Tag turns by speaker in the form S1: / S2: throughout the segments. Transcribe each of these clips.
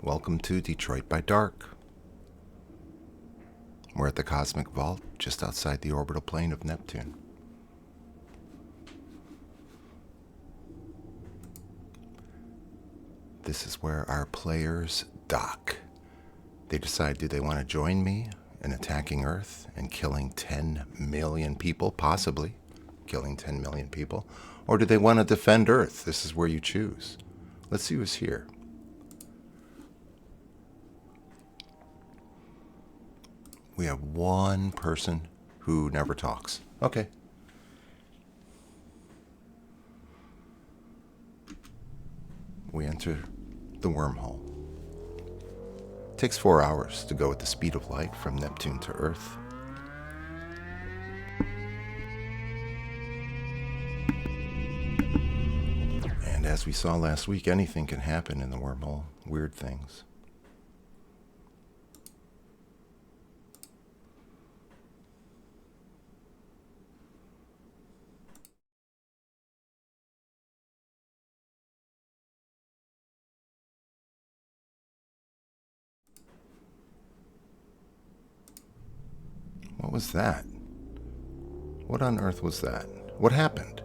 S1: Welcome to Detroit by Dark. We're at the Cosmic Vault, just outside the orbital plane of Neptune. This is where our players dock. They decide, do they want to join me in attacking Earth and killing 10 million people, possibly killing 10 million people, or do they want to defend Earth? This is where you choose. Let's see who's here. We have one person who never talks. Okay. We enter the wormhole. It takes 4 hours to go at the speed of light from Neptune to Earth. And as we saw last week, anything can happen in the wormhole. Weird things. What was that? What on earth was that? What happened?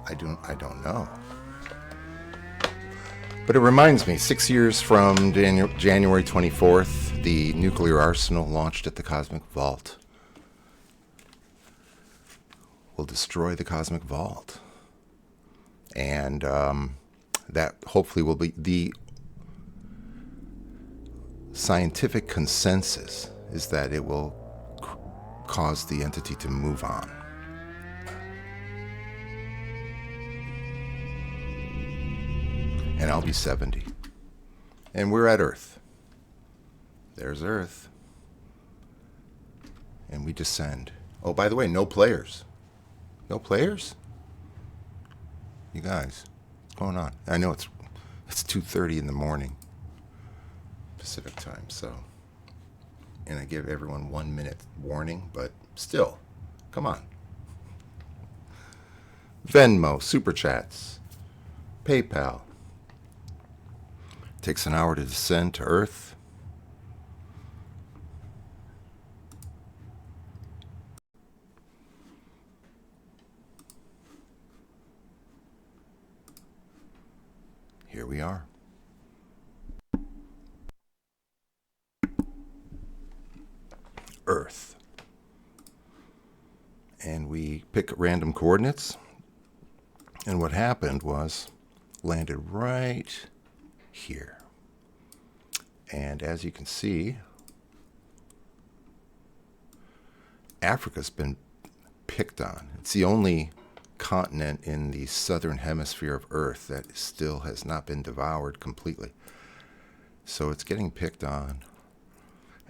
S1: I don't know. But it reminds me, 6 years from January 24th, the nuclear arsenal launched at the Cosmic Vault will destroy the Cosmic Vault. And that hopefully will be the scientific consensus, is that it will cause the entity to move on. And I'll be 70. And we're at Earth. There's Earth. And we descend. Oh, by the way, no players. No players? You guys, what's going on? I know it's 2:30 in the morning Pacific time, so... And I give everyone 1 minute warning, but still, come on. Venmo, Super Chats, PayPal. Takes an hour to descend to Earth. Here we are. Earth. And we pick random coordinates. And what happened was landed right here. And as you can see, Africa's been picked on. It's the only continent in the southern hemisphere of Earth that still has not been devoured completely. So it's getting picked on.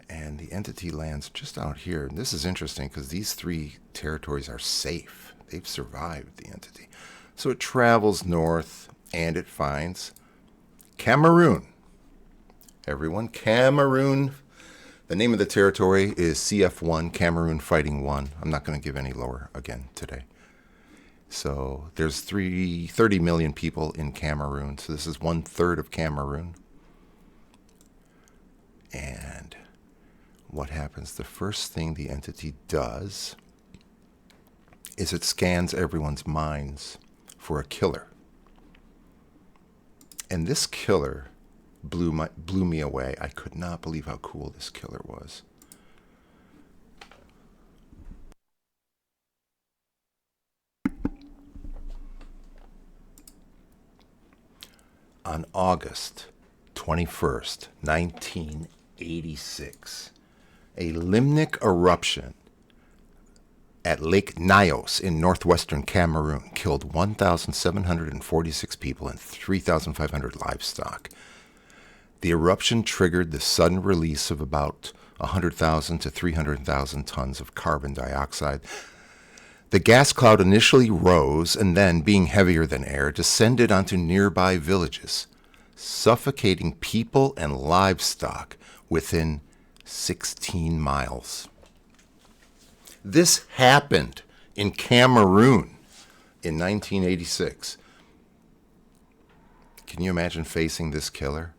S1: And the entity lands just out here. And this is interesting because these three territories are safe. They've survived the entity. So it travels north and it finds Cameroon. Everyone, Cameroon. The name of the territory is CF1, Cameroon Fighting 1. I'm not going to give any lower again today. So there's 30 million people in Cameroon. So this is 1/3 of Cameroon. And what happens? The first thing the entity does is it scans everyone's minds for a killer. And this killer blew me away. I could not believe how cool this killer was. On August 21st, 1986, a Limnic eruption at Lake Nyos in northwestern Cameroon killed 1,746 people and 3,500 livestock. The eruption triggered the sudden release of about 100,000 to 300,000 tons of carbon dioxide. The gas cloud initially rose and then, being heavier than air, descended onto nearby villages, suffocating people and livestock within 16 miles. This happened in Cameroon in 1986. Can you imagine facing this killer?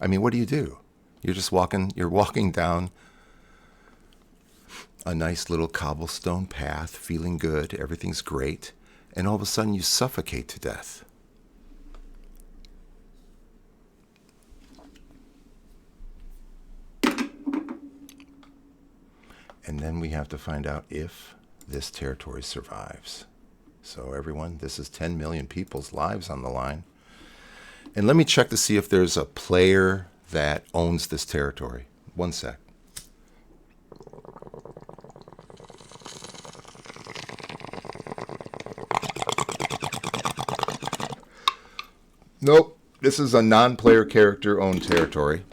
S1: I mean, what do? You're walking down a nice little cobblestone path, feeling good, everything's great, and all of a sudden you suffocate to death. And then we have to find out if this territory survives. So everyone, this is 10 million people's lives on the line. And let me check to see if there's a player that owns this territory. One sec. Nope. This is a non-player character owned territory.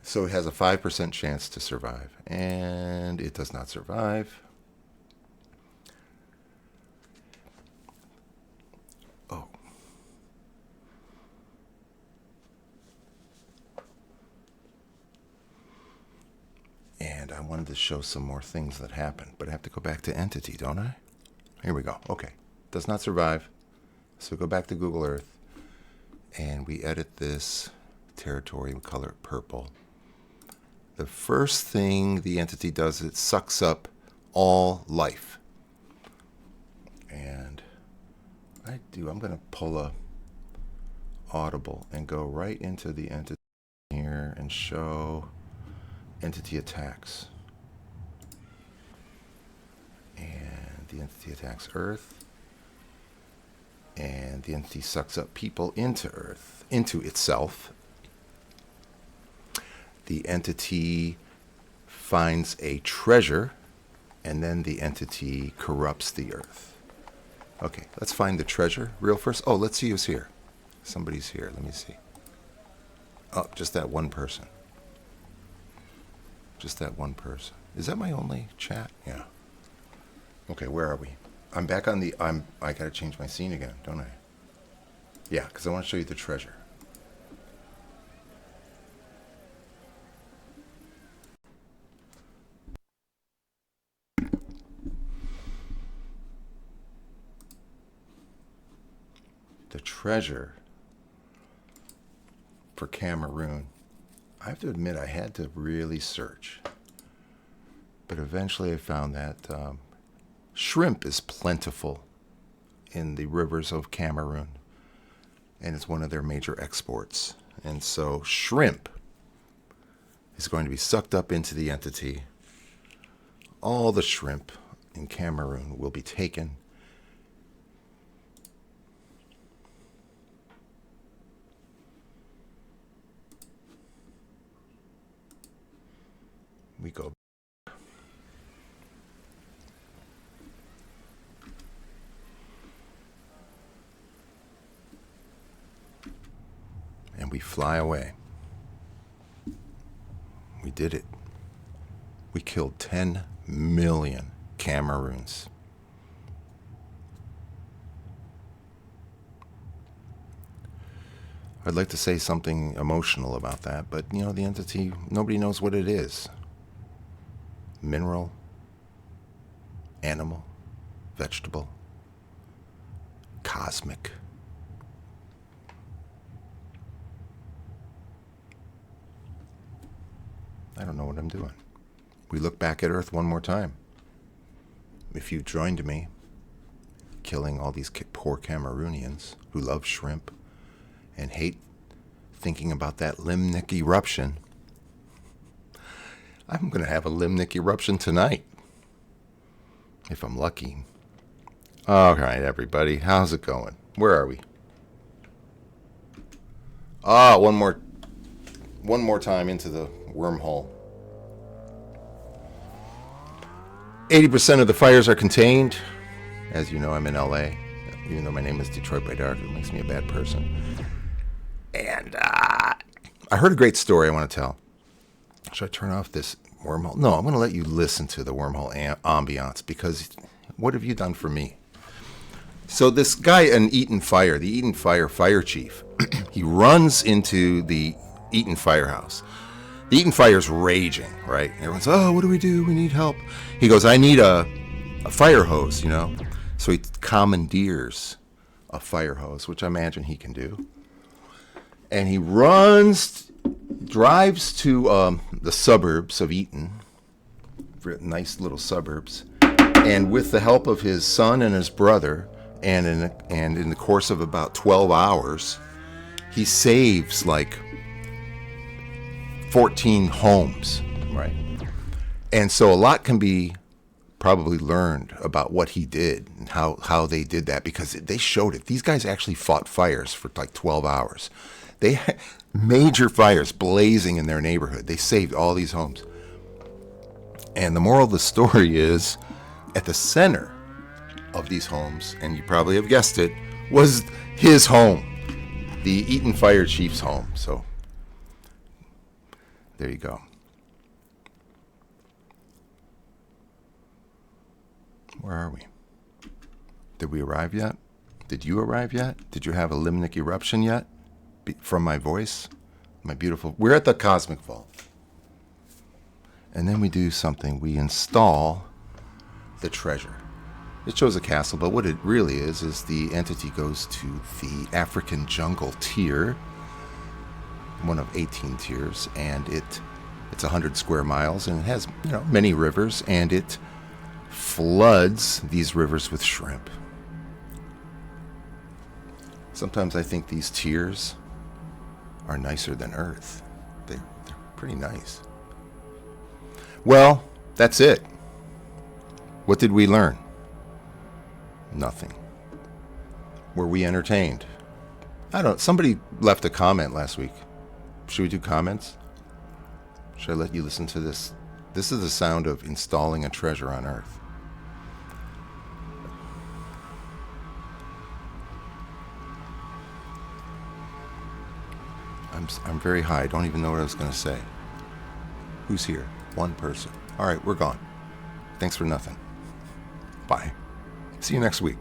S1: So it has a 5% chance to survive. And it does not survive. Oh. And I wanted to show some more things that happened. But I have to go back to entity, don't I? Here we go. Okay. Does not survive. So go back to Google Earth. And we edit this territory and color it purple. The first thing the entity does is it sucks up all life. And I'm going to pull a audible and go right into the entity here and show entity attacks. And the entity attacks Earth. And the entity sucks up people into Earth, into itself. The entity finds a treasure, and then the entity corrupts the Earth. Okay, let's find the treasure real first. Oh, let's see who's here. Somebody's here. Let me see. Oh, just that one person. Just that one person. Is that my only chat? Yeah. Okay, where are we? I'm back on the... I gotta change my scene again, don't I? Yeah, because I want to show you the treasure. The treasure for Cameroon. I have to admit, I had to really search. But eventually I found that shrimp is plentiful in the rivers of Cameroon. And it's one of their major exports. And so shrimp is going to be sucked up into the entity. All the shrimp in Cameroon will be taken. We go. And we fly away. We did it. We killed 10 million Cameroons. I'd like to say something emotional about that, but you know, the entity, nobody knows what it is. Mineral, animal, vegetable, cosmic. I don't know what I'm doing. We look back at Earth one more time. If you joined me, killing all these poor Cameroonians who love shrimp and hate thinking about that Limnic Eruption, I'm going to have a Limnic Eruption tonight, if I'm lucky. All right, everybody, how's it going? Where are we? One more time into the wormhole. 80% of the fires are contained. As you know, I'm in LA. Even though my name is Detroit by Dark, it makes me a bad person. And I heard a great story I want to tell. Should I turn off this wormhole? No, I'm going to let you listen to the wormhole ambiance, because what have you done for me? So this guy in Eaton Fire, the Eaton Fire chief, he runs into the Eaton Firehouse. The Eaton Fire's raging, right? Everyone's, oh, what do? We need help. He goes, I need a fire hose, you know? So he commandeers a fire hose, which I imagine he can do. And he drives to the suburbs of Eton, nice little suburbs, and with the help of his son and his brother, and in the course of about 12 hours, he saves like 14 homes, right? And so a lot can be probably learned about what he did and how they did that, because they showed it. These guys actually fought fires for like 12 hours. They had major fires blazing in their neighborhood. They saved all these homes. And the moral of the story is, at the center of these homes, and you probably have guessed it, was his home, the Eton Fire Chief's home. So there you go. Where are we? Did we arrive yet? Did you arrive yet? Did you have a limnic eruption yet? From my voice? My beautiful... We're at the Cosmic Vault. And then we do something. We install the treasure. It shows a castle, but what it really is the entity goes to the African jungle tier, one of 18 tiers, and it's 100 square miles, and it has, many rivers, and it floods these rivers with shrimp. Sometimes I think these tiers are nicer than Earth. They're pretty nice. Well, that's it. What did we learn? Nothing. Were we entertained? Somebody left a comment last week. Should we do comments? Should I let you listen to this? This is the sound of installing a treasure on Earth. I'm very high. I don't even know what I was going to say. Who's here? One person. All right, we're gone. Thanks for nothing. Bye. See you next week.